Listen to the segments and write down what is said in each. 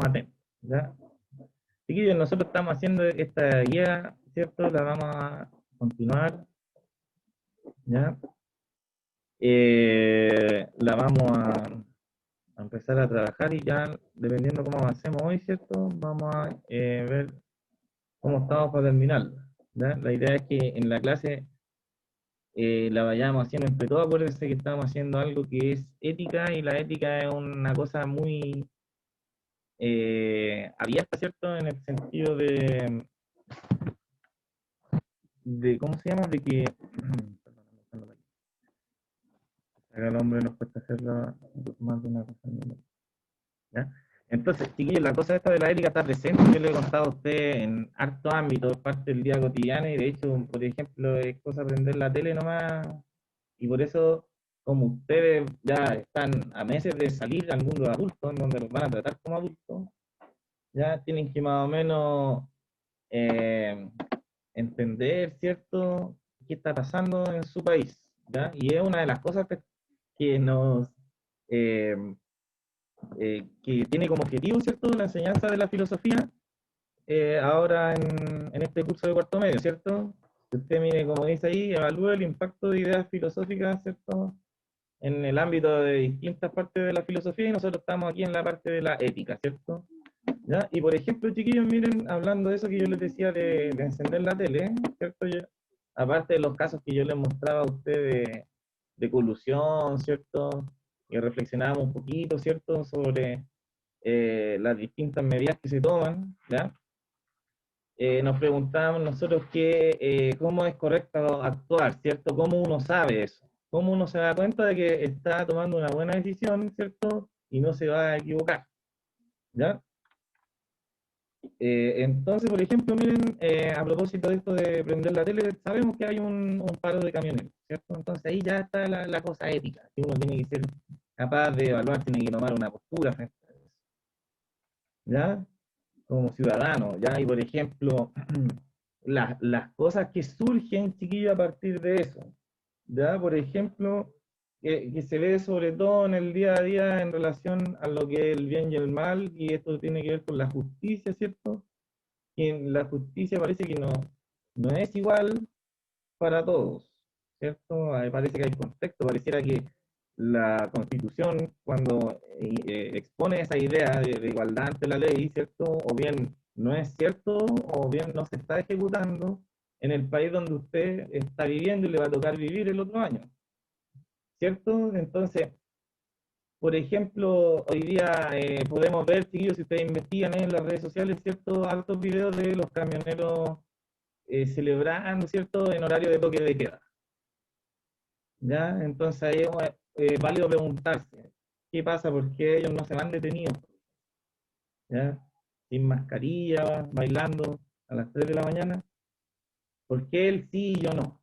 atentos, ¿ya? Chiquillos, nosotros estamos haciendo esta guía, ¿cierto? La vamos a continuar, ¿ya? La vamos a empezar a trabajar y ya, dependiendo cómo avancemos hoy, ¿cierto? Vamos a ver cómo estamos para terminarla, ¿ya? La idea es que en la clase la vayamos haciendo entre todos. Acuérdense que estamos haciendo algo que es ética y la ética es una cosa muy abierta, ¿cierto? En el sentido ¿cómo se llama? De que acá el hombre nos cuesta hacerlo más de una cosa. ¿Ya? Entonces, chiquillos, la cosa esta de la ética está presente, yo le he contado a usted en hartos ámbitos, es parte del día cotidiano, y de hecho, por ejemplo, es cosa prender la tele nomás, y por eso, como ustedes ya están a meses de salir al mundo adulto, en donde los van a tratar como adultos, ya tienen que más o menos eh, entender, ¿cierto?, qué está pasando en su país, ¿ya? Y es una de las cosas que nos... eh, que tiene como objetivo, ¿cierto?, la enseñanza de la filosofía, ahora en este curso de cuarto medio, ¿cierto? Si usted mire, como dice ahí, evalúa el impacto de ideas filosóficas, ¿cierto?, en el ámbito de distintas partes de la filosofía, y nosotros estamos aquí en la parte de la ética, ¿cierto? ¿Ya? Y por ejemplo, chiquillos, miren, hablando de eso que yo les decía de encender la tele, ¿cierto? Aparte de los casos que yo les mostraba a ustedes de colusión, ¿cierto? Y reflexionábamos un poquito, ¿cierto?, sobre las distintas medidas que se toman, ¿ya? Nos preguntábamos nosotros cómo es correcto actuar, ¿cierto? ¿Cómo uno sabe eso? ¿Cómo uno se da cuenta de que está tomando una buena decisión, ¿cierto? Y no se va a equivocar, ¿ya? Entonces, por ejemplo, miren, a propósito de esto de prender la tele, sabemos que hay un paro de camioneros, ¿cierto? Entonces ahí ya está la cosa ética, que uno tiene que ser capaz de evaluar, tiene que tomar una postura frente a eso, ¿ya? Como ciudadano, ¿ya? Y por ejemplo, las cosas que surgen, chiquillos, a partir de eso, ¿ya? Por ejemplo, que se ve sobre todo en el día a día en relación a lo que es el bien y el mal, y esto tiene que ver con la justicia, ¿cierto? Que la justicia parece que no es igual para todos, ¿cierto? Parece que hay contexto, pareciera que la Constitución, cuando expone esa idea de igualdad ante la ley, ¿cierto? O bien no es cierto, o bien no se está ejecutando en el país donde usted está viviendo y le va a tocar vivir el otro año, ¿cierto? Entonces, por ejemplo, hoy día podemos ver, chiquillos, si ustedes investigan en las redes sociales, ¿cierto?, altos videos de los camioneros celebrando, ¿cierto?, en horario de toque de queda, ¿ya? Entonces ahí es válido preguntarse, ¿qué pasa? ¿Por qué ellos no se van detenidos? ¿Ya? Sin mascarilla, bailando a las 3 de la mañana. ¿Por qué él sí y yo no?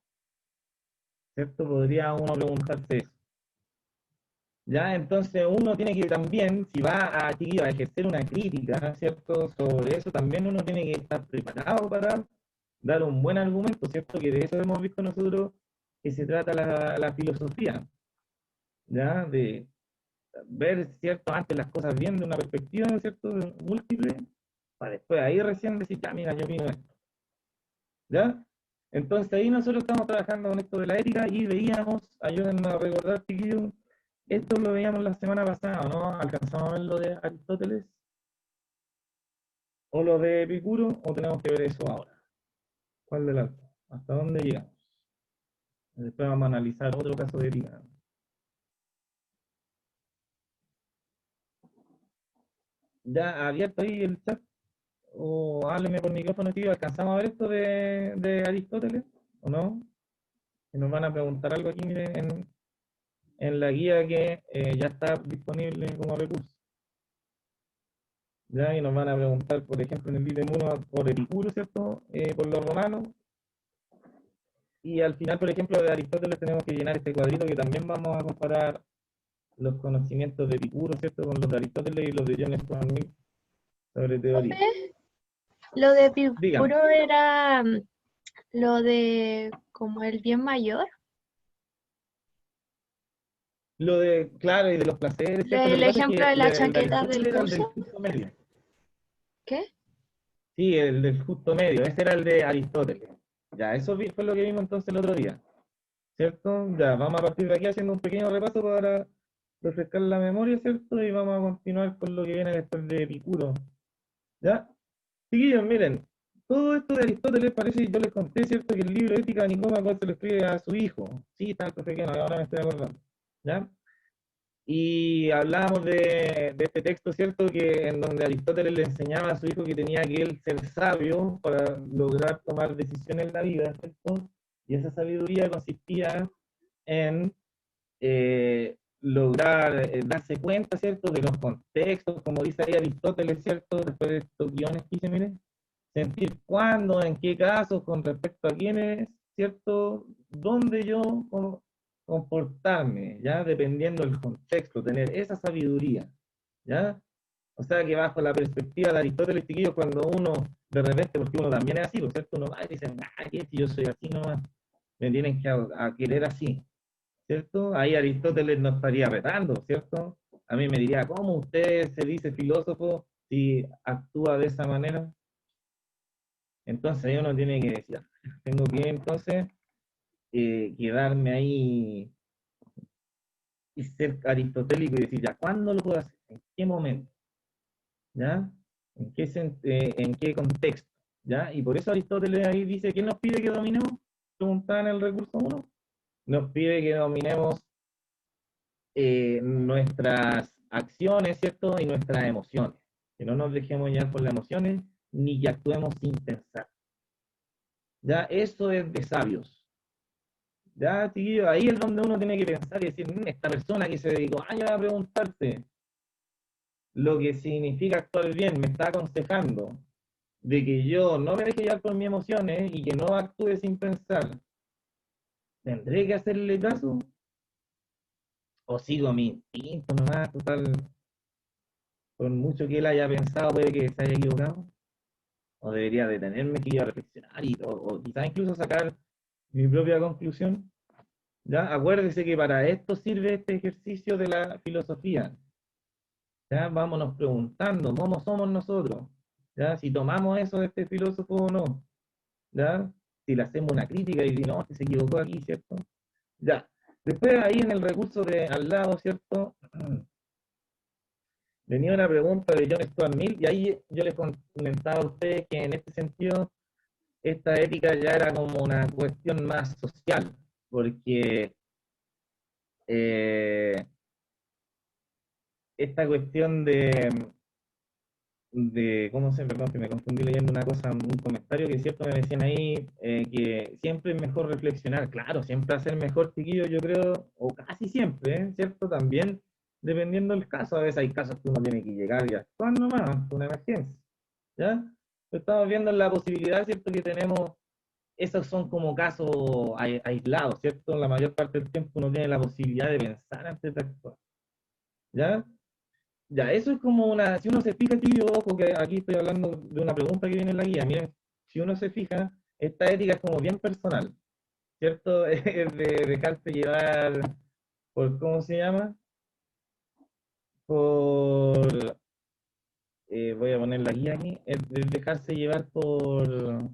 ¿Cierto? Podría uno preguntarse eso. ¿Ya? Entonces uno tiene que también, si va a ejercer una crítica, ¿cierto?, sobre eso, también uno tiene que estar preparado para dar un buen argumento, ¿cierto? Que de eso hemos visto nosotros que se trata la filosofía, ¿ya? De ver, ¿cierto?, antes las cosas bien de una perspectiva, ¿cierto?, múltiple, para después ahí recién decir, ya, mira, yo opino esto, ¿ya? Entonces ahí nosotros estamos trabajando con esto de la ética y veíamos, ayúdenme a recordar, chiquillos, esto lo veíamos la semana pasada, ¿no? ¿Alcanzamos a ver lo de Aristóteles o lo de Epicuro, o tenemos que ver eso ahora? ¿Cuál de las dos? ¿Hasta dónde llegamos? Después vamos a analizar otro caso de ética. Ya abierto ahí el chat, o hábleme por micrófono, tío. ¿Alcanzamos a ver esto de Aristóteles o no? Que nos van a preguntar algo aquí, miren, en la guía que ya está disponible como recurso. Ya, y nos van a preguntar, por ejemplo, en el ítem 1 por Epicuro, ¿cierto? Por los romanos. Y al final, por ejemplo, de Aristóteles tenemos que llenar este cuadrito que también vamos a comparar los conocimientos de Epicuro, ¿cierto?, con los de Aristóteles y los de John Stuart Mill sobre teoría. Profe, lo de Dígame. Epicuro era lo de como el bien mayor. Lo de, claro, y de los placeres, ¿cierto? Lo El que pasa es que ejemplo de la el de chaqueta Aristóteles del era el del curso. justo medio. ¿Qué? Sí, el del justo medio, ese era el de Aristóteles. Ya, eso fue lo que vimos entonces el otro día, ¿cierto? Ya, vamos a partir de aquí haciendo un pequeño repaso para refrescar la memoria, ¿cierto? Y vamos a continuar con lo que viene después de Epicuro, ¿ya? Chiquillos, miren, todo esto de Aristóteles parece, yo les conté, ¿cierto? Que el libro Ética de Nicómaco se lo escribe a su hijo. Sí, está el profe Keno, ahora me estoy acordando, ¿ya? Y hablábamos de este texto, ¿cierto? Que en donde Aristóteles le enseñaba a su hijo que tenía que él ser sabio para lograr tomar decisiones en la vida, ¿cierto? Y esa sabiduría consistía en lograr darse cuenta, ¿cierto? De los contextos, como dice ahí Aristóteles, ¿cierto? Después de estos guiones que hice, miren, sentir cuándo, en qué casos, con respecto a quiénes, ¿cierto? Dónde yo comportarme, ¿ya? Dependiendo del contexto, tener esa sabiduría, ¿ya? O sea que bajo la perspectiva de Aristóteles, chiquillos, cuando uno de repente, porque uno también es así, ¿por cierto? Uno va y dice, ah, ¿qué? Si yo soy así nomás, me tienen que a querer así, ¿cierto? Ahí Aristóteles nos estaría retando, ¿cierto? A mí me diría, ¿cómo usted se dice filósofo si actúa de esa manera? Entonces ahí uno tiene que decir, tengo que entonces quedarme ahí y ser aristotélico y decir, ya, ¿cuándo lo puedo hacer? ¿En qué momento? ¿Ya? ¿En qué contexto? ¿Ya? Y por eso Aristóteles ahí dice, ¿quién nos pide que dominemos? Preguntaba en el recurso uno. Nos pide que dominemos nuestras acciones, ¿cierto? Y nuestras emociones. Que no nos dejemos llevar por las emociones, ni que actuemos sin pensar. ¿Ya? Eso es de sabios. Ya, chiquillo, ahí es donde uno tiene que pensar y decir, esta persona que se dedicó años a preguntarse lo que significa actuar bien, me está aconsejando de que yo no me deje llevar por mis emociones y que no actúe sin pensar. ¿Tendré que hacerle caso? ¿O sigo mi instinto nomás, total, por mucho que él haya pensado, puede que se haya equivocado? ¿O debería detenerme y a reflexionar o quizás incluso sacar mi propia conclusión? ¿Ya? Acuérdese que para esto sirve este ejercicio de la filosofía. ¿Ya? Vámonos preguntando cómo somos nosotros, ¿ya? Si tomamos eso de este filósofo o no, ¿ya? Si le hacemos una crítica y decimos, no, que se equivocó aquí, ¿cierto? Ya. Después ahí en el recurso de al lado, ¿cierto? Venía una pregunta de John Stuart Mill y ahí yo les comentaba a ustedes que en este sentido esta ética ya era como una cuestión más social, porque eh, esta cuestión ¿cómo se, perdón, que me confundí leyendo una cosa, un comentario que cierto me decían ahí, que siempre es mejor reflexionar, claro, siempre hacer mejor, chiquillo, yo creo, o casi siempre, ¿cierto? También dependiendo del caso, a veces hay casos que uno tiene que llegar y actuar nomás, ante una emergencia, ¿ya? Estamos viendo la posibilidad, ¿cierto? Que tenemos, esos son como casos aislados, ¿cierto? La mayor parte del tiempo uno tiene la posibilidad de pensar antes de actuar, ¿ya? Ya, eso es como una, si uno se fija, tío, ojo que aquí estoy hablando de una pregunta que viene en la guía, miren, si uno se fija, esta ética es como bien personal, ¿cierto? Es de dejarse llevar por, ¿cómo se llama? Por, voy a poner la guía aquí, es de dejarse llevar por,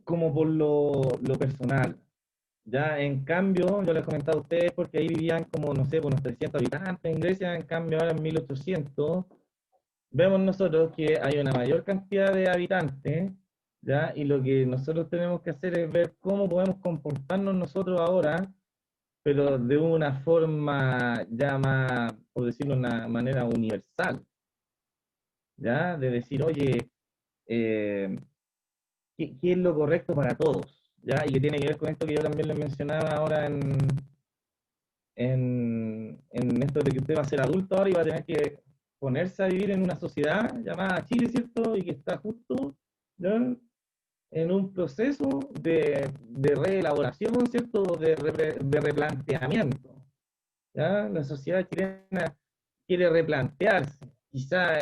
como por lo personal. Ya, en cambio, yo les comentaba a ustedes porque ahí vivían como, no sé, unos 300 habitantes en Grecia, en cambio ahora en 1800 vemos nosotros que hay una mayor cantidad de habitantes, ¿ya? Y lo que nosotros tenemos que hacer es ver cómo podemos comportarnos nosotros ahora, pero de una forma ya más, por decirlo de una manera universal, ¿ya? De decir, oye, eh, ¿qué es lo correcto para todos? ¿Ya? Y que tiene que ver con esto que yo también les mencionaba ahora en esto de que usted va a ser adulto ahora y va a tener que ponerse a vivir en una sociedad llamada Chile, ¿cierto? Y que está justo, ¿ya? En un proceso de reelaboración, ¿cierto? De replanteamiento, ¿ya? La sociedad chilena quiere replantearse, quizá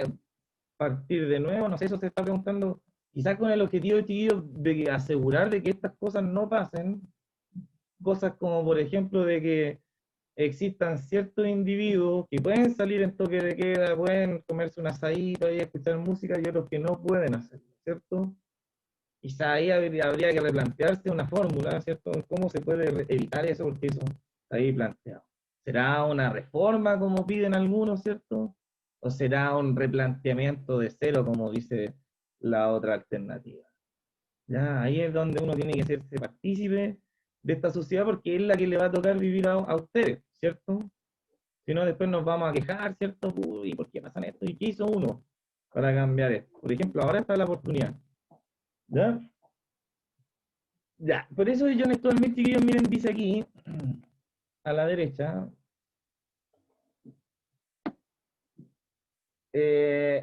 partir de nuevo, no sé, eso se está preguntando, quizás con el objetivo, chiquillos, de asegurar de que estas cosas no pasen, cosas como, por ejemplo, de que existan ciertos individuos que pueden salir en toque de queda, pueden comerse un asadito y escuchar música, y otros que no pueden hacerlo, ¿cierto? Quizá ahí habría que replantearse una fórmula, ¿cierto? ¿Cómo se puede evitar eso? Porque eso está ahí planteado. ¿Será una reforma como piden algunos, ¿cierto? ¿O será un replanteamiento de cero, como dice la otra alternativa? Ya, ahí es donde uno tiene que hacerse partícipe de esta sociedad, porque es la que le va a tocar vivir a ustedes, ¿cierto? Si no, después nos vamos a quejar, ¿cierto? Uy, ¿por qué pasan esto? ¿Y qué hizo uno para cambiar esto? Por ejemplo, ahora está la oportunidad. ¿Ya? Ya, por eso yo en estos mil chiquillos, miren, dice aquí, a la derecha,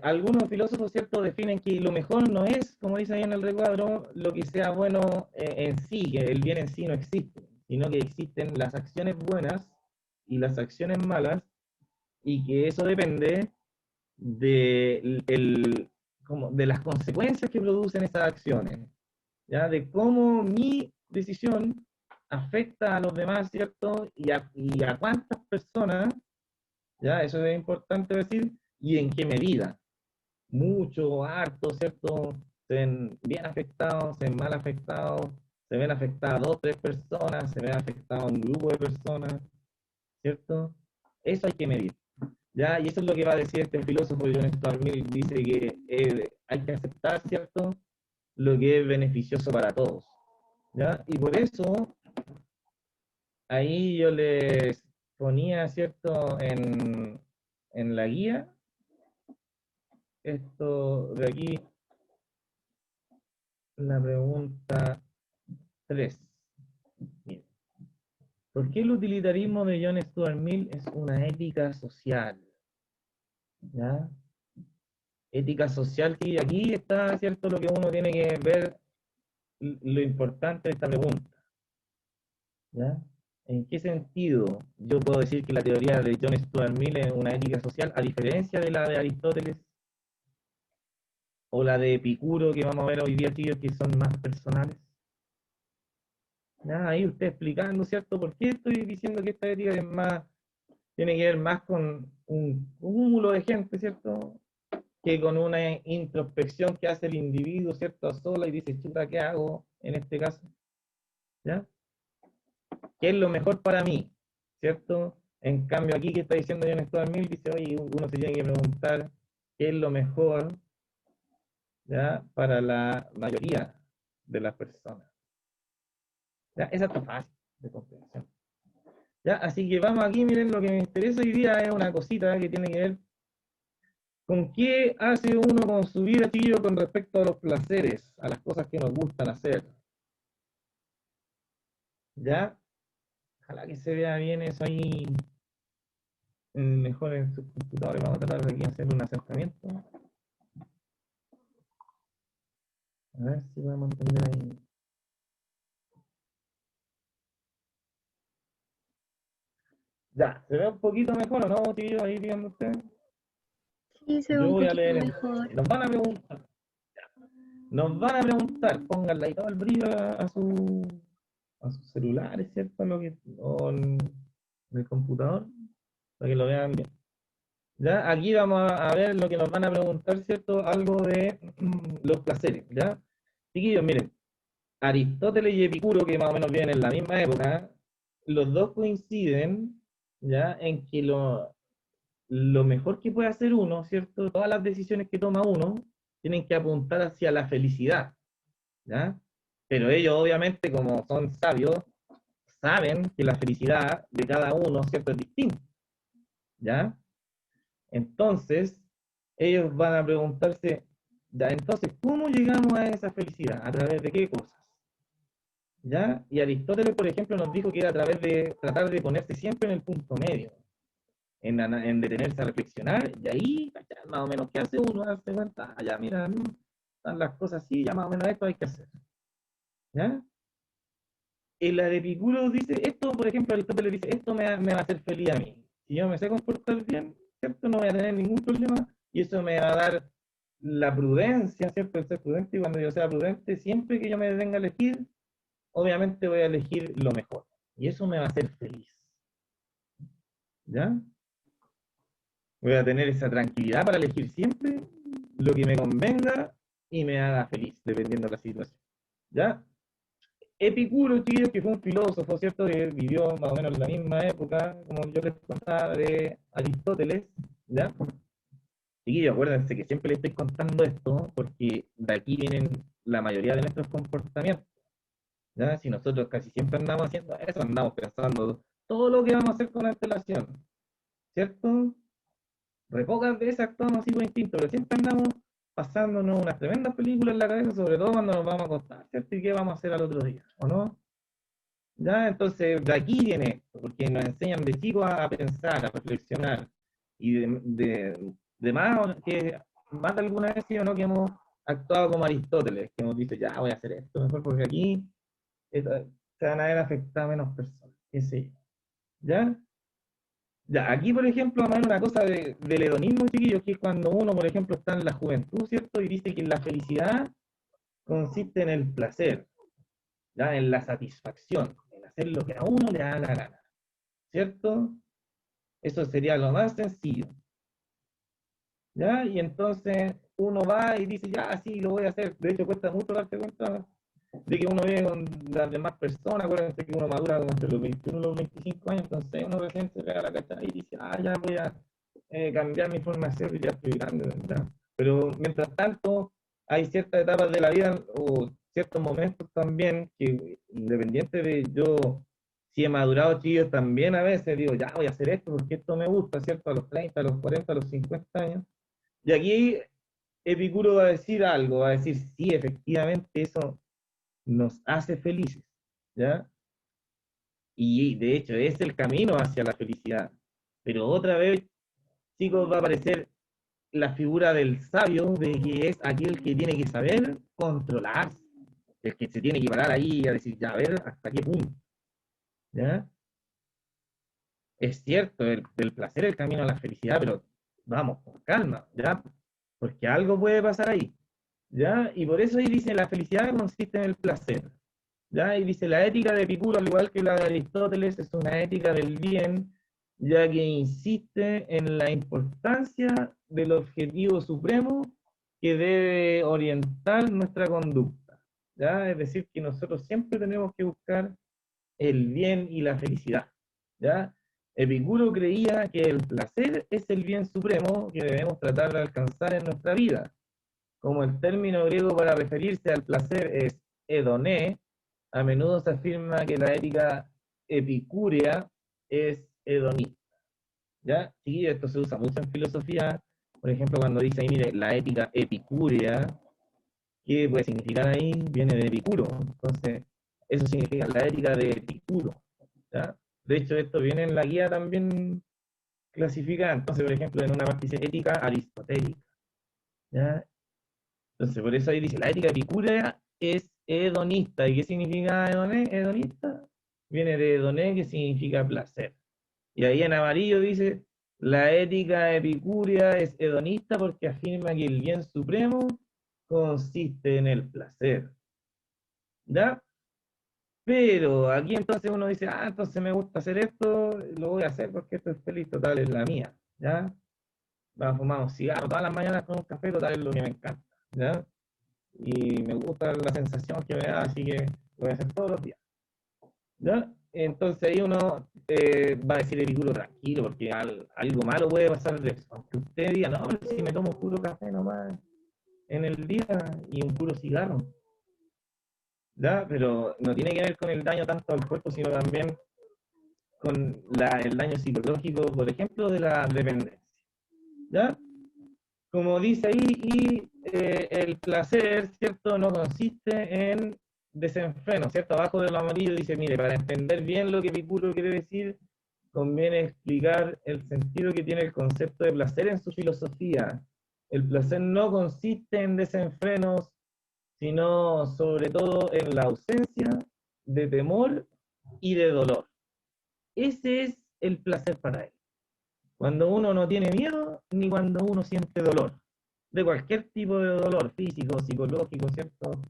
algunos filósofos, ¿cierto?, definen que lo mejor no es, como dice ahí en el recuadro, lo que sea bueno en sí, que el bien en sí no existe, sino que existen las acciones buenas y las acciones malas, y que eso depende de, como, de las consecuencias que producen esas acciones, ¿ya? De cómo mi decisión afecta a los demás, ¿cierto? Y a cuántas personas, ¿ya? Eso es importante decir, y en qué medida. Mucho, harto, ¿cierto? Se ven bien afectados, se ven mal afectados, se ven afectadas dos, tres personas, se ven afectado un grupo de personas, ¿cierto? Eso hay que medir, ¿ya? Y eso es lo que va a decir este filósofo John Stuart Mill, dice que hay que aceptar, ¿cierto?, lo que es beneficioso para todos, ¿ya? Y por eso, ahí yo les ponía, ¿cierto?, en la guía, esto de aquí, la pregunta 3. ¿Por qué el utilitarismo de John Stuart Mill es una ética social? ¿Ya? Ética social, y aquí está, ¿cierto?, lo que uno tiene que ver, lo importante de esta pregunta, ¿ya? ¿En qué sentido yo puedo decir que la teoría de John Stuart Mill es una ética social, a diferencia de la de Aristóteles o la de Epicuro, que vamos a ver hoy día, tíos, que son más personales? ¿Ya? Ahí usted explicando, ¿cierto? ¿Por qué estoy diciendo que esta ética es más, tiene que ver más con un cúmulo de gente, ¿cierto?, que con una introspección que hace el individuo, ¿cierto?, a sola, y dice, chuta, ¿qué hago en este caso? ¿Ya? ¿Qué es lo mejor para mí? ¿Cierto? En cambio, aquí que está diciendo John Stuart Mill, dice, oye, uno se tiene que preguntar qué es lo mejor, ¿ya?, para la mayoría de las personas. ¿Ya? Esa está fácil de comprensión. ¿Ya? Así que vamos aquí, miren, lo que me interesa hoy día es una cosita que tiene que ver con qué hace uno con su vida, tío, con respecto a los placeres, a las cosas que nos gustan hacer. ¿Ya? Ojalá que se vea bien eso ahí, mejor en sus computadores. Vamos a tratar de aquí hacer un acercamiento. A ver si podemos entender ahí. Ya, ¿se ve un poquito mejor o no, tío? Ahí viendo usted. Sí, se ve Yo un voy a poquito leer. mejor. Nos van a preguntar. Nos van a preguntar. Pónganle ahí todo el brillo a sus celulares, ¿cierto? O en el computador, para que lo vean bien. ¿Ya? Aquí vamos a ver lo que nos van a preguntar, ¿cierto? Algo de los placeres, ¿ya? Chiquillos, miren, Aristóteles y Epicuro, que más o menos viven en la misma época, los dos coinciden, ¿ya?, en que lo mejor que puede hacer uno, ¿cierto? Todas las decisiones que toma uno tienen que apuntar hacia la felicidad, ¿ya? Pero ellos, obviamente, como son sabios, saben que la felicidad de cada uno, ¿cierto?, es distinta, ¿ya? Entonces, ellos van a preguntarse, ya, entonces, ¿cómo llegamos a esa felicidad? ¿A través de qué cosas? ¿Ya? Y Aristóteles, por ejemplo, nos dijo que era a través de tratar de ponerse siempre en el punto medio, en detenerse a reflexionar, y ahí, ¿cachai?, más o menos, ¿qué hace uno? Darse cuenta, ya, mira, están las cosas así, ya más o menos esto hay que hacer. ¿Ya? Y la de Epicuro dice, esto, por ejemplo, Aristóteles dice, esto me va a hacer feliz a mí. Si yo me sé comportar bien, ¿cierto? No voy a tener ningún problema, y eso me va a dar la prudencia, ¿cierto? El ser prudente, y cuando yo sea prudente, siempre que yo me detenga a elegir, obviamente voy a elegir lo mejor. Y eso me va a hacer feliz. ¿ya? Voy a tener esa tranquilidad para elegir siempre lo que me convenga y me haga feliz, dependiendo de la situación, ¿ya? Epicuro, chiquillos, que fue un filósofo, ¿cierto? Que vivió más o menos en la misma época, como yo les contaba, de Aristóteles, ¿ya? Chiquillos, acuérdense que siempre les estoy contando esto, porque de aquí vienen la mayoría de nuestros comportamientos, ¿ya? Si nosotros casi siempre andamos haciendo eso, andamos pensando todo lo que vamos a hacer con la antelación, ¿cierto? Re pocas veces actuamos así por instinto, pero siempre andamos pasándonos unas tremendas películas en la cabeza, sobre todo cuando nos vamos a acostar, ¿cierto? ¿Y qué vamos a hacer al otro día? ¿O no? ¿Ya? Entonces, de aquí viene esto, porque nos enseñan de chicos a pensar, a reflexionar, y de más, que más de alguna vez sí o no que hemos actuado como Aristóteles, que hemos dicho, ya voy a hacer esto mejor porque aquí se van a ver afectadas menos personas, qué sé yo. ¿Ya? Ya, aquí, por ejemplo, vamos a ver una cosa del hedonismo, chiquillos, que es cuando uno, por ejemplo, está en la juventud, ¿cierto? Y dice que la felicidad consiste en el placer, ¿ya? En la satisfacción, en hacer lo que a uno le da la gana, ¿cierto? Eso sería lo más sencillo, ¿ya? Y entonces uno va y dice, ya, sí, lo voy a hacer. De hecho, cuesta mucho darte cuenta de que uno vive con las demás personas. Acuérdense que uno madura como entre los 21 y los 25 años, entonces uno recién se pega la cachada y dice, ah, ya voy a cambiar mi forma de ser y ya estoy grande, ¿verdad? Pero mientras tanto, hay ciertas etapas de la vida o ciertos momentos también que, independiente de yo, si he madurado, chillos, también a veces digo, ya voy a hacer esto porque esto me gusta, ¿cierto? A los 30, a los 40, a los 50 años. Y aquí Epicuro va a decir algo, va a decir, sí, efectivamente, eso nos hace felices, ¿ya? Y de hecho es el camino hacia la felicidad. Pero otra vez, chicos, va a aparecer la figura del sabio, de que es aquel que tiene que saber controlarse, el que se tiene que parar ahí a decir, ya, a ver, hasta qué punto, ¿ya? Es cierto, el placer es el camino a la felicidad, pero vamos, con calma, ¿ya? Porque algo puede pasar ahí, ¿ya? Y por eso ahí dice, la felicidad consiste en el placer, ¿ya? Y dice, la ética de Epicuro, al igual que la de Aristóteles, es una ética del bien, ya que insiste en la importancia del objetivo supremo que debe orientar nuestra conducta, ¿ya? Es decir, que nosotros siempre tenemos que buscar el bien y la felicidad, ¿ya? Epicuro creía que el placer es el bien supremo que debemos tratar de alcanzar en nuestra vida. Como el término griego para referirse al placer es hedoné, a menudo se afirma que la ética epicúrea es hedonista, ¿ya? Sí, esto se usa mucho en filosofía, por ejemplo, cuando dice ahí, mire, la ética epicúrea, ¿qué puede significar ahí? Viene de Epicuro, entonces, eso significa la ética de Epicuro, ¿ya? De hecho, esto viene en la guía también clasificada, entonces, por ejemplo, en una parte dice ética aristotélica, ¿ya? Entonces, por eso ahí dice, la ética epicúrea es hedonista. ¿Y qué significa hedonista? Viene de hedoné, que significa placer. Y ahí en amarillo dice, la ética epicúrea es hedonista porque afirma que el bien supremo consiste en el placer. ¿Ya? Pero aquí entonces uno dice, ah, entonces me gusta hacer esto, lo voy a hacer porque esto es feliz, total, es la mía. ¿Ya? Vamos a fumar un cigarro todas las mañanas con un café, total, es lo que me encanta. ¿Ya? Y me gusta la sensación que me da, así que lo voy a hacer todos los días, ¿ya? Entonces ahí uno va a decir Epicuro tranquilo, porque algo malo puede pasar de eso. Aunque usted diga, no, pero si me tomo puro café nomás en el día y un puro cigarro, ¿ya? Pero no tiene que ver con el daño tanto al cuerpo, sino también con el daño psicológico, por ejemplo, de la dependencia, ¿ya? Como dice ahí, y el placer, ¿cierto? No consiste en desenfreno, ¿cierto? Abajo de lo amarillo dice, mire, para entender bien lo que Epicuro quiere decir, conviene explicar el sentido que tiene el concepto de placer en su filosofía. El placer no consiste en desenfrenos, sino sobre todo en la ausencia de temor y de dolor. Ese es el placer para él. Cuando uno no tiene miedo, ni cuando uno siente dolor. De cualquier tipo de dolor, físico, psicológico, ¿cierto?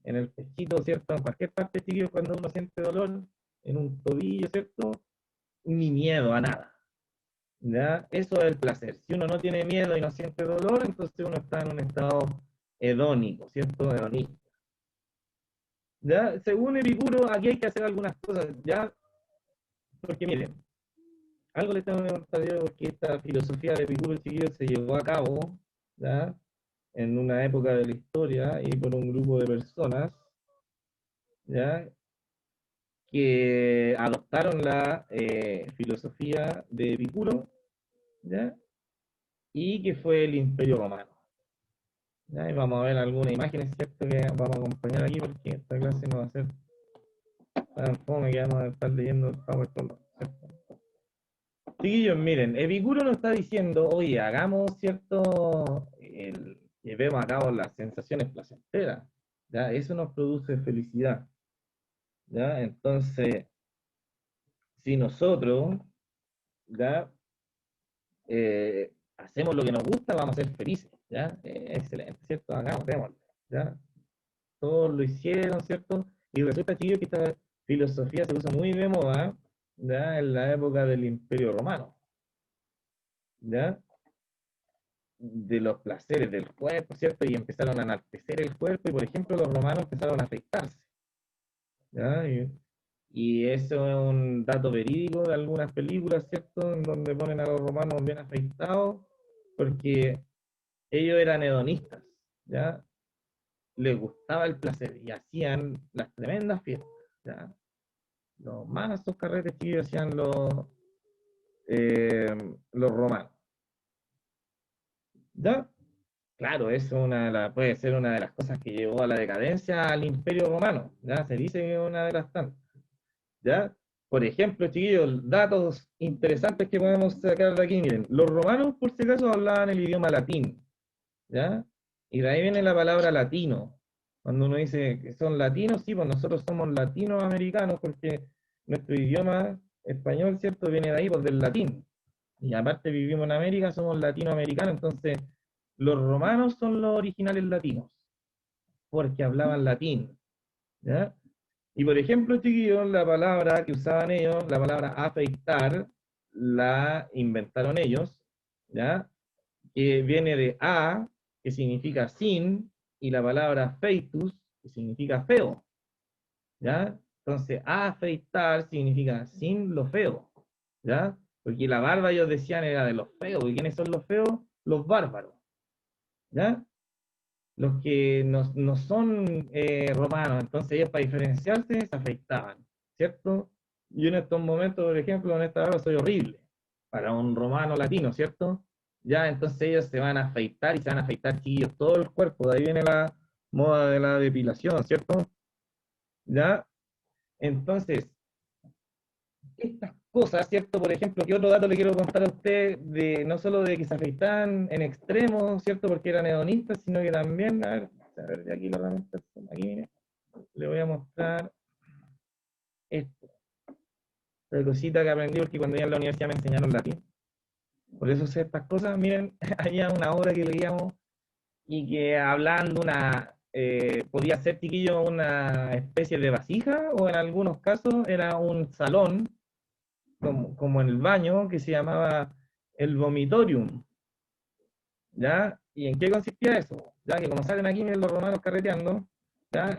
En el pechito, ¿cierto? En cualquier parte, chiquillos, cuando uno siente dolor, en un tobillo, ¿cierto? Ni miedo a nada. ¿ya? Eso es el placer. Si uno no tiene miedo y no siente dolor, entonces uno está en un estado hedónico, ¿cierto? Hedonista. ¿Ya? Según Epicuro, aquí hay que hacer algunas cosas, ¿ya? Porque miren, algo le tengo que contar yo, porque esta filosofía de Epicuro, chiquillos, se llevó a cabo, ¿ya? En una época de la historia y por un grupo de personas, ¿ya? Que adoptaron la filosofía de Epicuro, ¿ya? Y que fue el Imperio Romano. ¿Ya? Y vamos a ver algunas imágenes, ¿cierto? Que vamos a acompañar aquí porque esta clase no va a ser tan fome que vamos a estar leyendo el PowerPoint, ¿cierto? Chiquillos, miren, Epicuro nos está diciendo, oye, hagamos, ¿cierto? Llevemos a cabo las sensaciones placenteras, ¿ya? Eso nos produce felicidad, ¿ya? Entonces, si nosotros, ¿ya? Hacemos lo que nos gusta, vamos a ser felices, ¿ya? Excelente, ¿cierto? Hagamos, démosle, ¿ya? Todos lo hicieron, ¿cierto? Y resulta, chiquillos, que esta filosofía se puso muy de moda, ¿ya? En la época del Imperio Romano, ¿ya? De los placeres del cuerpo, ¿cierto? Y empezaron a enaltecer el cuerpo y, por ejemplo, los romanos empezaron a afeitarse, ¿ya? Y eso es un dato verídico de algunas películas, ¿cierto? En donde ponen a los romanos bien afeitados, porque ellos eran hedonistas, ¿ya? Les gustaba el placer y hacían las tremendas fiestas, ¿ya? Los mansos carretes que ellos hacían los romanos, ¿ya? Claro, eso puede ser una de las cosas que llevó a la decadencia al Imperio Romano, ¿ya? Se dice que es una de las tantas, ¿ya? Por ejemplo, chiquillos, datos interesantes que podemos sacar de aquí, miren, los romanos, por si acaso, hablaban el idioma latín, ¿ya? Y de ahí viene la palabra latino. Cuando uno dice que son latinos, sí, pues nosotros somos latinoamericanos porque nuestro idioma español, ¿cierto? Viene de ahí, pues del latín. Y aparte vivimos en América, somos latinoamericanos, entonces los romanos son los originales latinos, porque hablaban latín, ¿ya? Y por ejemplo, chiquillos, la palabra que usaban ellos, la palabra afeitar, la inventaron ellos, ¿ya? Que viene de a, que significa sin, y la palabra feitus, que significa feo, ¿ya? Entonces, afeitar significa sin lo feo, ¿ya? Porque la barba ellos decían era de los feos, ¿y quiénes son los feos? Los bárbaros, ¿ya? Los que no son romanos, entonces ellos para diferenciarse se afeitaban, ¿cierto? Yo en estos momentos, por ejemplo, en esta barba soy horrible para un romano latino, ¿cierto? Ya, entonces ellos se van a afeitar y se van a afeitar chiquillos todo el cuerpo, de ahí viene la moda de la depilación, ¿cierto? Ya, entonces, estas cosas, ¿cierto? Por ejemplo, ¿qué otro dato le quiero contar a usted de no solo de que se afeitaban en extremo, ¿cierto? Porque eran hedonistas, sino que también, a ver, de aquí la herramienta, aquí mire, le voy a mostrar esto, la cosita que aprendí porque cuando iba a la universidad me enseñaron latín. Por eso sé estas cosas. Miren, había una obra que leíamos y que hablando podía ser chiquillo una especie de vasija o en algunos casos era un salón como en el baño, que se llamaba el vomitorium, ¿ya? ¿Y en qué consistía eso? Ya que como salen aquí, miren los romanos carreteando, ¿ya?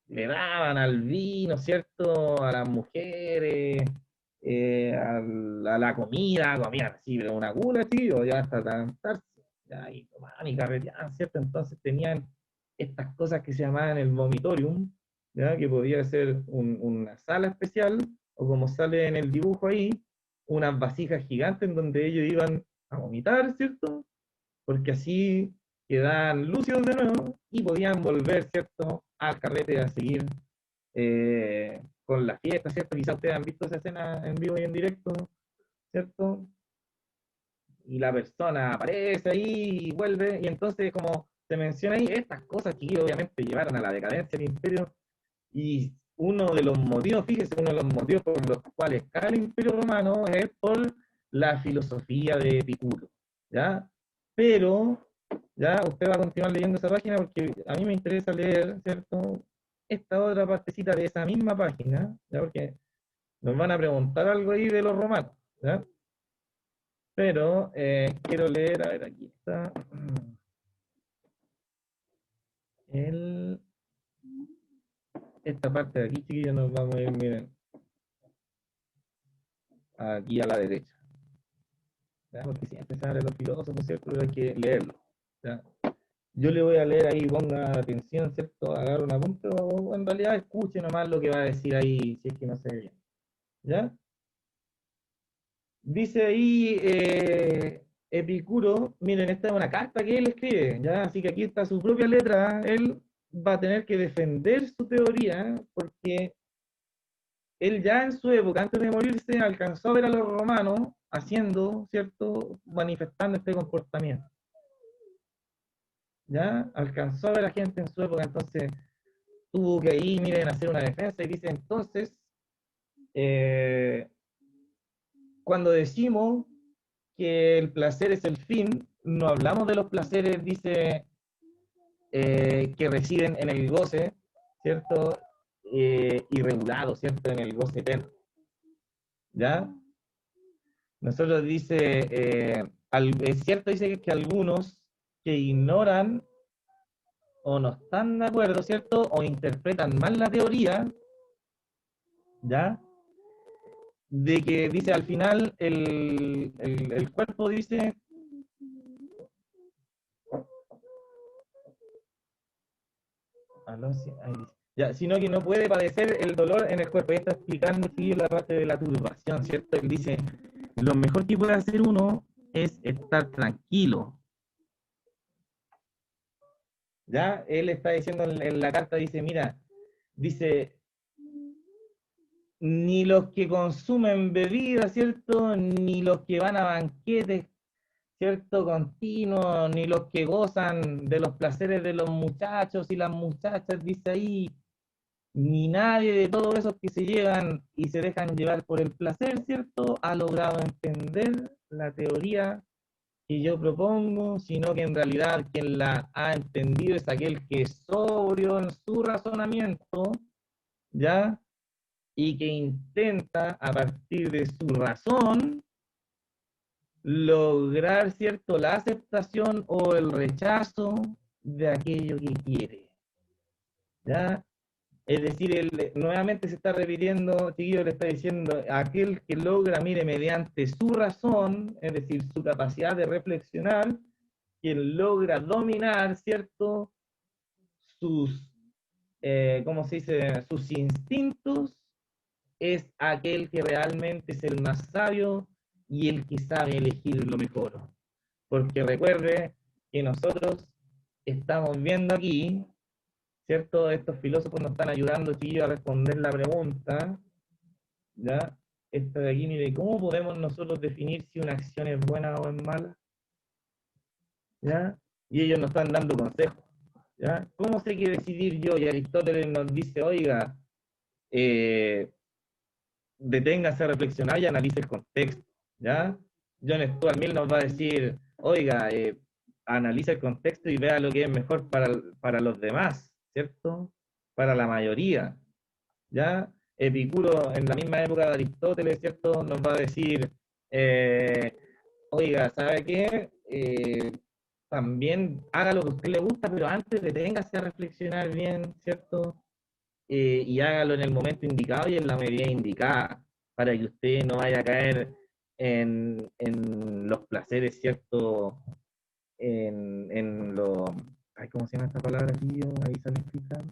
Le daban al vino, ¿cierto? A las mujeres, a la comida, comían así, pero una gula, tío, ya hasta atragantarse, ya, y tomaban y carreteaban, ¿cierto? Entonces tenían estas cosas que se llamaban el vomitorium, ¿ya? Que podía ser una sala especial, o como sale en el dibujo ahí, unas vasijas gigantes en donde ellos iban a vomitar, ¿cierto? Porque así quedaban lúcidos de nuevo y podían volver, ¿cierto?, al carrete a seguir con la fiesta, ¿cierto? Quizás ustedes han visto esa escena en vivo y en directo, ¿cierto? Y la persona aparece ahí y vuelve, y entonces, como se menciona ahí, estas cosas que obviamente llevaron a la decadencia del imperio, y uno de los motivos, fíjese, uno de los motivos por los cuales cae el imperio romano es por la filosofía de Epicuro, ¿ya? Pero, ya, usted va a continuar leyendo esa página porque a mí me interesa leer, ¿cierto? Esta otra partecita de esa misma página, ¿ya? Porque nos van a preguntar algo ahí de los romanos, ¿ya? Pero quiero leer, a ver, aquí está. El, esta parte de aquí, chiquillos, nos vamos a ir, miren, aquí a la derecha. ¿Ya? Porque siempre sale los filósofos, ¿cierto? Pero hay que leerlo. ¿Ya? Yo le voy a leer ahí, ponga atención, ¿cierto? Agarra un apunte o en realidad escuche nomás lo que va a decir ahí, si es que no se ve bien. ¿Ya? Dice ahí Epicuro, miren, esta es una carta que él escribe, ¿ya? Así que aquí está su propia letra, él va a tener que defender su teoría porque él ya en su época, antes de morirse, alcanzó a ver a los romanos haciendo, ¿cierto? Manifestando este comportamiento, ¿ya? Alcanzó a ver a gente en su época, entonces tuvo que ahí, miren, hacer una defensa y dice entonces, eh, cuando decimos que el placer es el fin, no hablamos de los placeres, dice, que residen en el goce, ¿cierto? Irregulado, ¿cierto? En el goce eterno, ¿ya? Nosotros dice, es cierto, dice que algunos que ignoran o no están de acuerdo, ¿cierto? O interpretan mal la teoría, ¿ya? De que dice al final el cuerpo dice, ya, sino que no puede padecer el dolor en el cuerpo. Y está explicando aquí la parte de la turbación, ¿cierto? Él dice, lo mejor que puede hacer uno es estar tranquilo. Ya, él está diciendo en la carta, dice, mira, dice, ni los que consumen bebidas, ¿cierto? Ni los que van a banquetes, ¿cierto? Continuos, ni los que gozan de los placeres de los muchachos y las muchachas, dice ahí, ni nadie de todos esos que se llegan y se dejan llevar por el placer, ¿cierto? Ha logrado entender la teoría que yo propongo, sino que en realidad quien la ha entendido es aquel que es sobrio en su razonamiento, ¿ya? Y que intenta a partir de su razón lograr, ¿cierto?, la aceptación o el rechazo de aquello que quiere, ¿ya? Es decir, él nuevamente se está repitiendo, chiquillo, le está diciendo, aquel que logra, mire, mediante su razón, es decir, su capacidad de reflexionar, quien logra dominar, ¿cierto?, sus, ¿cómo se dice?, sus instintos, es aquel que realmente es el más sabio y el que sabe elegir lo mejor. Porque recuerde que nosotros estamos viendo aquí, ¿cierto? Estos filósofos nos están ayudando, chiquillos, a responder la pregunta, ¿ya? Esta de aquí, mire, ¿cómo podemos nosotros definir si una acción es buena o es mala? ¿Ya? Y ellos nos están dando consejos, ¿ya? ¿Cómo sé que decidir yo? Y Aristóteles nos dice, oiga, eh, deténgase a reflexionar y analice el contexto, ¿ya? John Stuart Mill nos va a decir, oiga, analiza el contexto y vea lo que es mejor para los demás, ¿cierto? Para la mayoría, ¿ya? Epicuro, en la misma época de Aristóteles, ¿cierto? Nos va a decir, eh, oiga, ¿sabe qué? También haga lo que a usted le gusta, pero antes deténgase a reflexionar bien, ¿cierto? Y hágalo en el momento indicado y en la medida indicada, para que usted no vaya a caer en los placeres, ¿cierto? En lo... Ay, ¿cómo se llama esta palabra aquí? Ahí sale escrita.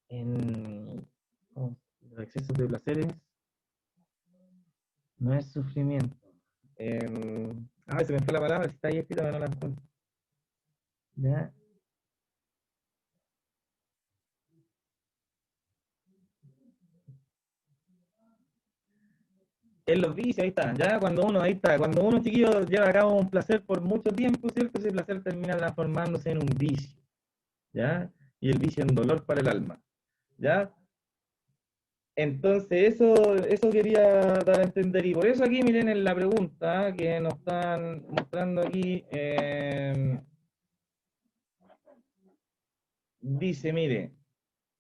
En los excesos de placeres no es sufrimiento. Ay, se me fue la palabra, está ahí escrita, pero no la encuentro. ¿Ya? En los vicios, ahí está, ya cuando uno, ahí está, cuando uno chiquillo lleva a cabo un placer por mucho tiempo, ¿cierto? Ese placer termina transformándose en un vicio, ¿ya? Y el vicio en dolor para el alma, ¿ya? Entonces, eso quería dar a entender, y por eso aquí miren en la pregunta que nos están mostrando aquí, dice, mire,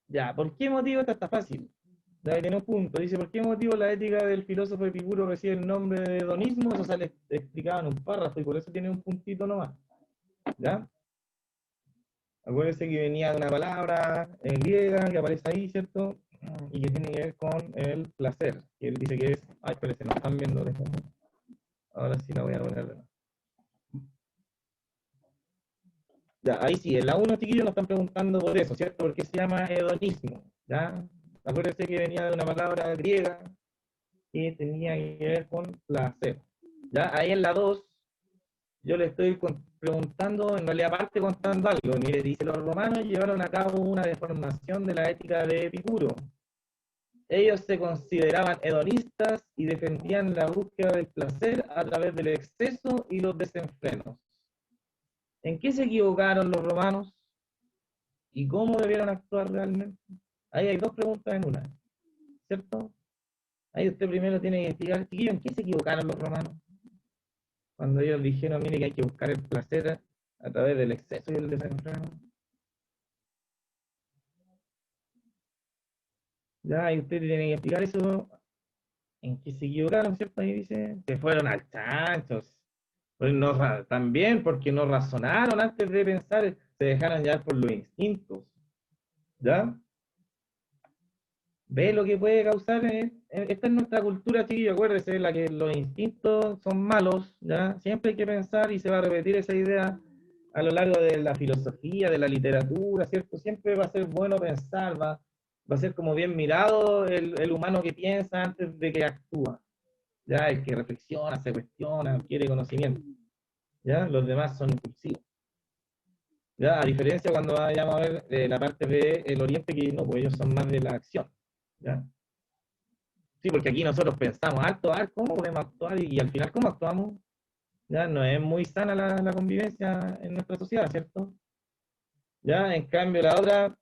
ya, ¿por qué motivo? Esta está fácil. Ya ahí tiene un punto. Dice, ¿por qué motivo la ética del filósofo Epicuro recibe el nombre de hedonismo? Eso sale explicado en un párrafo y por eso tiene un puntito nomás. ¿Ya? Acuérdense que venía de una palabra en griega que aparece ahí, ¿cierto? Y que tiene que ver con el placer. Que él dice que es... Ay, espérense, no están viendo. Ahora sí la voy a poner de nuevo. Ya, ahí sí, en la 1, chiquillos, nos están preguntando por eso, ¿cierto? ¿Por qué se llama hedonismo? ¿Ya? Acuérdense que venía de una palabra griega que tenía que ver con placer. ¿Ya? Ahí en la 2 yo le estoy preguntando, en realidad aparte contando algo. Mire, dice, los romanos llevaron a cabo una deformación de la ética de Epicuro. Ellos se consideraban hedonistas y defendían la búsqueda del placer a través del exceso y los desenfrenos. ¿En qué se equivocaron los romanos? ¿Y cómo debieron actuar realmente? Ahí hay dos preguntas en una, ¿cierto? Ahí usted primero tiene que explicar, chiquillo, ¿en qué se equivocaron los romanos? Cuando ellos dijeron, mire, que hay que buscar el placer a través del exceso y el desenfreno. Ya, ahí usted tiene que explicar eso, en qué se equivocaron, ¿cierto? Ahí dice, se fueron al chancho. Pues no, también porque no razonaron antes de pensar, se dejaron llevar por los instintos. ¿Ya? Ve lo que puede causar. Esta es nuestra cultura, chiquillo, acuérdese, la que los instintos son malos, ¿ya? Siempre hay que pensar y se va a repetir esa idea a lo largo de la filosofía, de la literatura, ¿cierto? Siempre va a ser bueno pensar, va a ser como bien mirado el humano que piensa antes de que actúa, ¿ya? El que reflexiona, se cuestiona, quiere conocimiento, ¿ya? Los demás son impulsivos. ¿Ya? A diferencia cuando vayamos a ver la parte del Oriente, que no, pues ellos son más de la acción, ¿ya? Sí, porque aquí nosotros pensamos, alto, ¿cómo podemos actuar? Y al final, ¿cómo actuamos? Ya no es muy sana la convivencia en nuestra sociedad, ¿cierto? Ya, en cambio, la otra,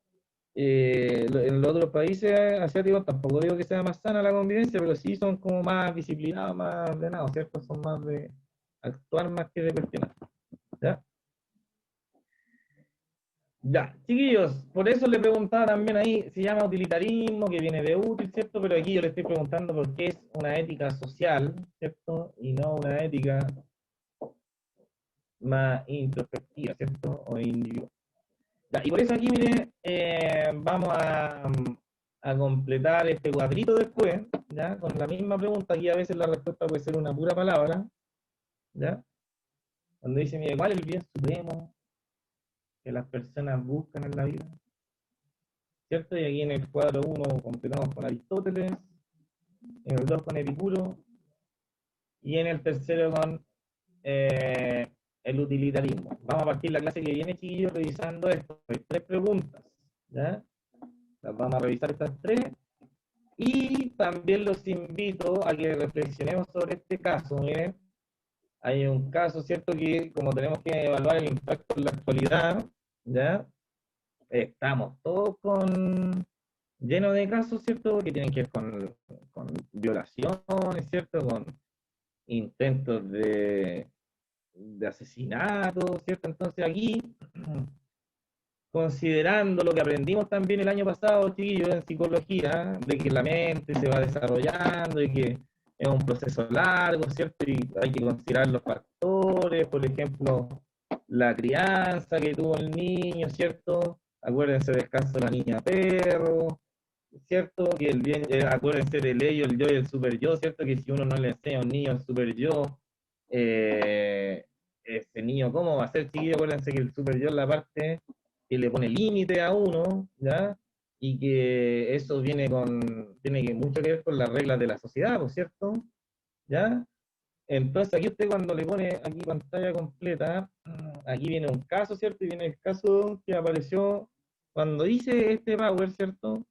en los otros países asiáticos tampoco digo que sea más sana la convivencia, pero sí son como más disciplinados, más ordenados, ¿cierto? Son más de actuar más que de cuestionar, ¿ya? Ya, chiquillos, por eso le preguntaba también ahí, se llama utilitarismo, que viene de útil, ¿cierto? Pero aquí yo le estoy preguntando por qué es una ética social, ¿cierto? Y no una ética más introspectiva, ¿cierto? O individual. Ya, y por eso aquí, mire, vamos a completar este cuadrito después, ¿ya? Con la misma pregunta, aquí a veces la respuesta puede ser una pura palabra, ¿ya? Cuando dice, mire, ¿cuál es el bien supremo que las personas buscan en la vida? ¿Cierto? Y aquí en el cuadro uno completamos con Aristóteles, en el 2 con Epicuro, y en el tercero con eh, el utilitarismo. Vamos a partir la clase que viene, chiquillos, revisando esto. Hay tres preguntas, ¿ya? Las vamos a revisar estas tres. Y también los invito a que reflexionemos sobre este caso. Miren, hay un caso, ¿cierto? Que como tenemos que evaluar el impacto en la actualidad, ¿ya? Estamos todos con llenos de casos, ¿cierto? Que tienen que ver con violaciones, ¿cierto? Con intentos de asesinato, ¿cierto? Entonces aquí, considerando lo que aprendimos también el año pasado, chiquillos, en psicología, de que la mente se va desarrollando y que es un proceso largo, ¿cierto? Y hay que considerar los factores, por ejemplo, la crianza que tuvo el niño, ¿cierto? Acuérdense del caso de la niña perro, ¿cierto? Que el bien, acuérdense del ello, el yo y el super yo, ¿cierto? Que si uno no le enseña a un niño el super yo, ese niño, ¿cómo va a ser, chiquillo? Acuérdense que el super yo es la parte que le pone límite a uno, ¿ya? Y que eso tiene que mucho que ver con las reglas de la sociedad, ¿por cierto? ¿Ya? Entonces aquí usted cuando le pone aquí pantalla completa, aquí viene un caso, ¿cierto? Y viene el caso que apareció cuando hice este Power, ¿cierto?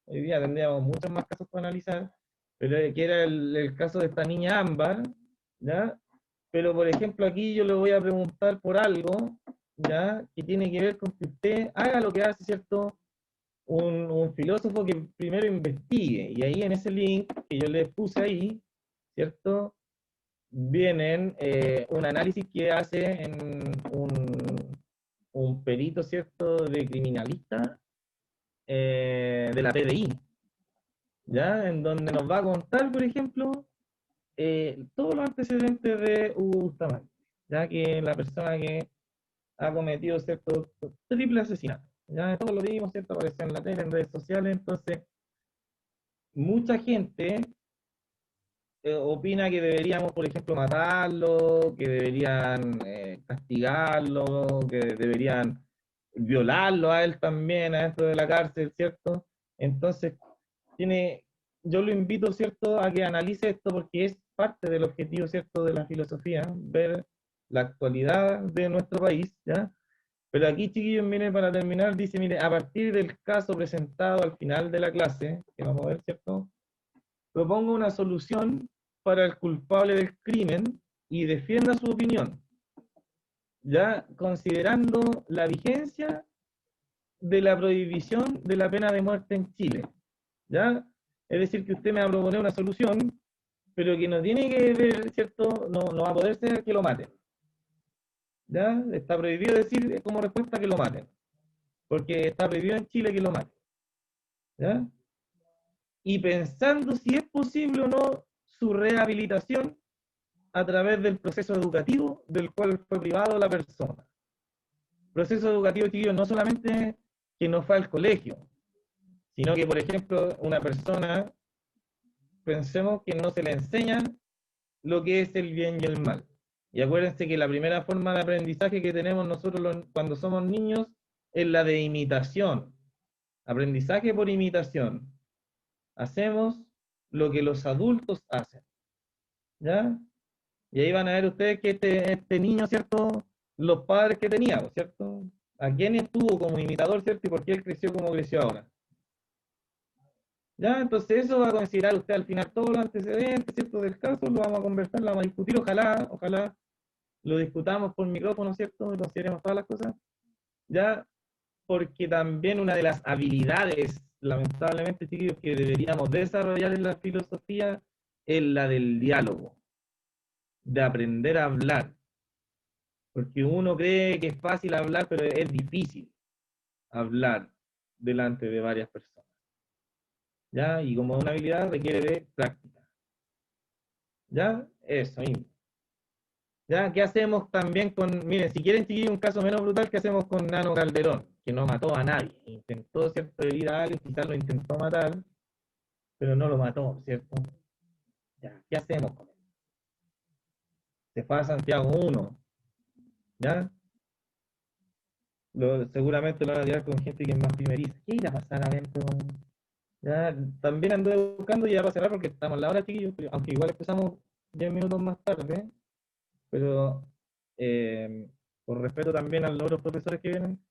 Hoy día tendríamos muchos más casos para analizar, pero que era el caso de esta niña Ámbar, ¿ya? Pero por ejemplo aquí yo le voy a preguntar por algo, ¿ya? Que tiene que ver con que usted haga lo que hace, ¿cierto? Un filósofo que primero investigue, y ahí en ese link que yo le puse ahí, ¿cierto? Vienen un análisis que hace en un perito, ¿cierto? De criminalista de la PDI, ¿ya? En donde nos va a contar, por ejemplo, todos los antecedentes de Hugo Bustamante, ya que la persona que ha cometido cierto triple asesinato. Ya todos lo vimos, ¿cierto? Apareció en la tele, en redes sociales, entonces mucha gente opina que deberíamos, por ejemplo, matarlo, que deberían castigarlo, que deberían violarlo a él también, adentro de la cárcel, ¿cierto? Entonces, tiene, yo lo invito, ¿cierto?, a que analice esto porque es parte del objetivo, ¿cierto?, de la filosofía, ver la actualidad de nuestro país, ¿ya? Pero aquí, chiquillos, mire, para terminar, dice, mire, a partir del caso presentado al final de la clase, que vamos a ver, ¿cierto? Proponga una solución para el culpable del crimen y defienda su opinión, ya considerando la vigencia de la prohibición de la pena de muerte en Chile, ¿ya? Es decir, que usted me va a proponer una solución, pero que no tiene que ver, ¿cierto? No, no va a poder ser que lo maten, ¿ya? Está prohibido decir como respuesta que lo maten, porque está prohibido en Chile que lo maten, ¿ya? Y pensando si es posible o no su rehabilitación a través del proceso educativo del cual fue privado la persona. Proceso educativo, chiquillos, no solamente que no fue al colegio, sino que, por ejemplo, una persona, pensemos que no se le enseña lo que es el bien y el mal. Y acuérdense que la primera forma de aprendizaje que tenemos nosotros cuando somos niños es la de imitación. Aprendizaje por imitación. Hacemos lo que los adultos hacen. ¿Ya? Y ahí van a ver ustedes que este niño, ¿cierto? Los padres que tenía, ¿cierto? ¿A quién estuvo como imitador, ¿cierto? Y por qué él creció como creció ahora. ¿Ya? Entonces eso va a considerar usted al final todos los antecedentes, ¿cierto? Del caso, lo vamos a conversar, lo vamos a discutir, ojalá lo discutamos por micrófono, ¿cierto? Y consideremos todas las cosas. ¿Ya? Porque también una de las habilidades, lamentablemente, chiquillos, que deberíamos desarrollar en la filosofía es la del diálogo, de aprender a hablar. Porque uno cree que es fácil hablar, pero es difícil hablar delante de varias personas. ¿Ya? Y como una habilidad requiere de práctica. ¿Ya? Eso mismo. ¿Ya? ¿Qué hacemos también con, miren, si quieren seguir un caso menos brutal, ¿qué hacemos con Nano Calderón? Que no mató a nadie. Intentó, ¿cierto?, herir a alguien, quizás lo intentó matar, pero no lo mató, ¿cierto? ¿Ya? ¿Qué hacemos con él? Se fue a Santiago 1, ¿ya? Seguramente lo van a tirar con gente que es más primeriza. ¿Qué irá a pasar adentro? Ya, también ando buscando ya para cerrar porque estamos a la hora, chiquillos, aunque igual empezamos 10 minutos más tarde, pero por respeto también a los otros profesores que vienen,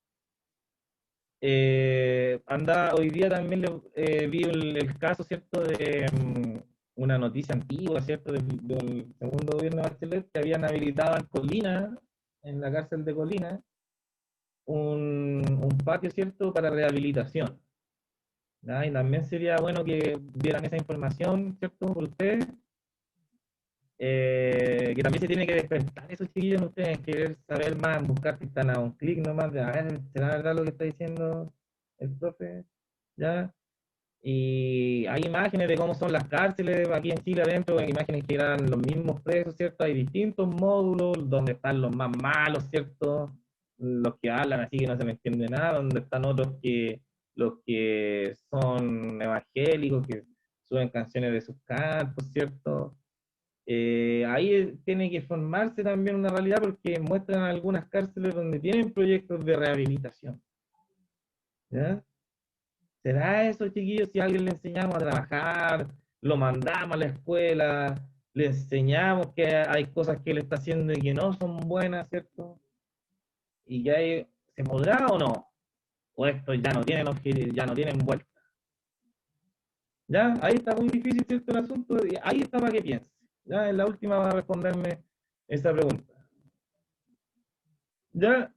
hoy día también vi el caso, ¿cierto?, de una noticia antigua, ¿cierto?, del segundo gobierno de Bachelet, que habían habilitado en Colina, en la cárcel de Colina, un patio, ¿cierto?, para rehabilitación. ¿Ya? Y también sería bueno que dieran esa información, ¿cierto?, por ustedes, que también se tiene que despertar esos chiquillos en ustedes, querer saber más, buscar si están a un clic nomás, de a ver, ¿será verdad lo que está diciendo el profe? ¿Ya? Y hay imágenes de cómo son las cárceles aquí en Chile adentro, imágenes que eran los mismos presos, ¿cierto? Hay distintos módulos donde están los más malos, ¿cierto? Los que hablan así que no se me entiende nada, donde están otros que los que son evangélicos, que suben canciones de sus cantos, ¿cierto? Ahí tiene que formarse también una realidad porque muestran algunas cárceles donde tienen proyectos de rehabilitación. ¿Ya? ¿Será eso, chiquillos, si a alguien le enseñamos a trabajar, lo mandamos a la escuela, le enseñamos que hay cosas que él está haciendo y que no son buenas, ¿cierto? Y que hay, ¿se podrá o no? O esto ya no tienen ya no tienen vuelta. ¿Ya? Ahí está muy difícil, ¿cierto? El asunto, y ahí está para que piense. Ya, en la última va a responderme esa pregunta. ¿Ya?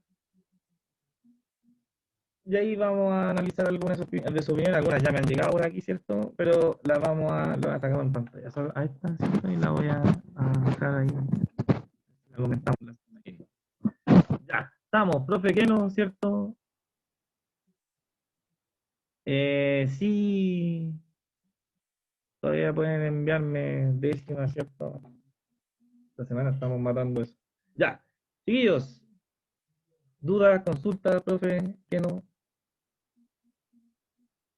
Y ahí vamos a analizar algunas de su opinión, algunas ya me han llegado por aquí, ¿cierto? Pero las sacamos en pantalla. Ahí está, ¿cierto? Y la voy a dejar ahí. La comentamos la semana que viene. Ya, estamos, profe Keno, ¿cierto? Sí, Todavía pueden enviarme décimas, ¿cierto? Esta semana estamos matando eso. Ya, chiquillos, dudas, consultas, profe, que no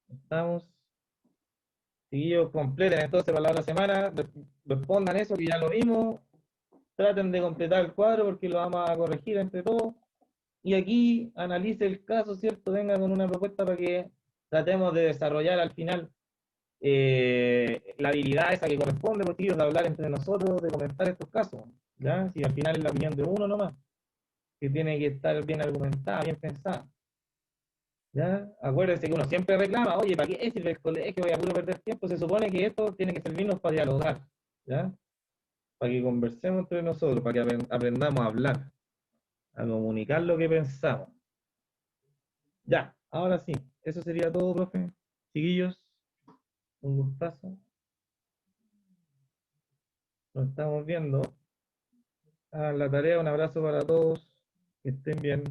estamos. Chiquillos, completen entonces para la otra semana, respondan eso que ya lo vimos, traten de completar el cuadro porque lo vamos a corregir entre todos. Y aquí analice el caso, ¿cierto? Venga con una propuesta para que tratemos de desarrollar al final la habilidad esa que corresponde, porque de hablar entre nosotros, de comentar estos casos, ¿ya? Si al final es la opinión de uno nomás, que tiene que estar bien argumentada, bien pensada, ¿ya? Acuérdense que uno siempre reclama, oye, ¿para qué sirve el colegio? Voy a puro perder tiempo. Se supone que esto tiene que servirnos para dialogar, ¿ya? Para que conversemos entre nosotros, para que aprendamos a hablar, a comunicar lo que pensamos. Ya, ahora sí, eso sería todo, profe. Chiquillos, un gustazo. Nos estamos viendo. A la tarea, un abrazo para todos. Que estén bien.